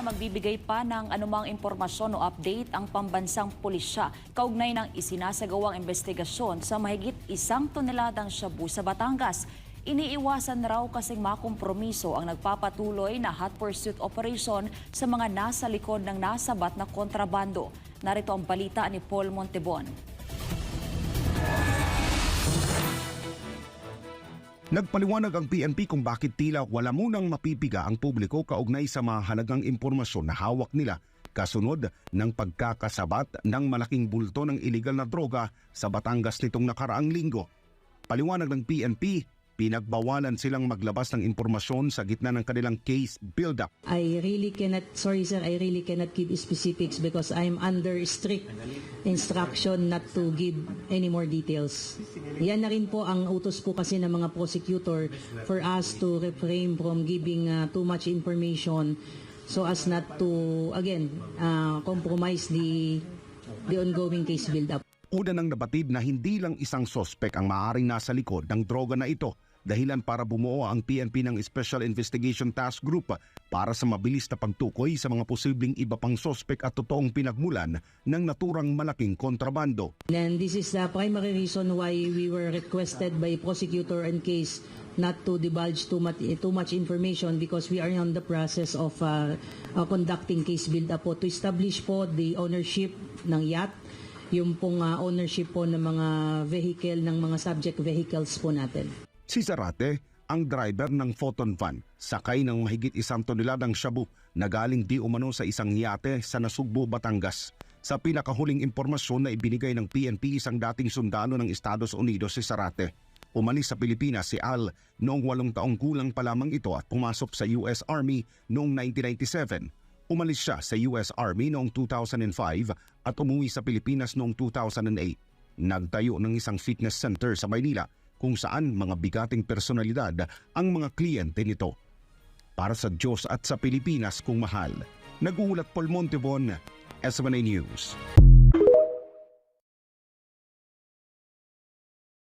na magbibigay pa ng anumang impormasyon o update ang pambansang pulisya kaugnay ng isinasagawang investigasyon sa mahigit 1 toneladang shabu sa Batangas. Iniiwasan raw kasing makompromiso ang nagpapatuloy na hot pursuit operation sa mga nasa likod ng nasabat na kontrabando. Narito ang balita ni Paul Montebon. Nagpaliwanag ang PNP kung bakit tila wala munang mapipiga ang publiko kaugnay sa mahalagang impormasyon na hawak nila kasunod ng pagkakasabat ng malaking bulto ng iligal na droga sa Batangas nitong nakaraang linggo. Paliwanag ng PNP, pinagbawalan silang maglabas ng impormasyon sa gitna ng kanilang case build-up. I really cannot give specifics because I'm under strict instruction not to give any more details. Yan na rin po ang utos po kasi ng mga prosecutor for us to refrain from giving too much information so as not to, again, compromise the ongoing case build-up. Una nang nabatid na hindi lang isang sospek ang maaaring nasa likod ng droga na ito, dahilan para bumuo ang PNP ng Special Investigation Task Group para sa mabilis na pagtukoy sa mga posibleng iba pang sospek at totoong pinagmulan ng naturang malaking kontrabando. And this is the primary reason why we were requested by prosecutor and case not to divulge too much information because we are on the process of conducting case build-up po to establish po the ownership ng yacht, yung pong ownership po ng mga vehicle, ng mga subject vehicles po natin. Si Zarate, ang driver ng photon van, sakay ng mahigit 1 toneladang shabu na galing di umano sa isang yate sa Nasugbu, Batangas. Sa pinakahuling impormasyon na ibinigay ng PNP, isang dating sundalo ng Estados Unidos si Zarate. Umalis sa Pilipinas si Al noong 8 taong gulang pa lamang ito at pumasok sa US Army noong 1997. Umalis siya sa US Army noong 2005 at umuwi sa Pilipinas noong 2008. Nagtayo ng isang fitness center sa Maynila kung saan mga bigating personalidad ang mga kliyente nito. Para sa Diyos at sa Pilipinas kung mahal, nag-uulat Paul Montebon, SMNA News.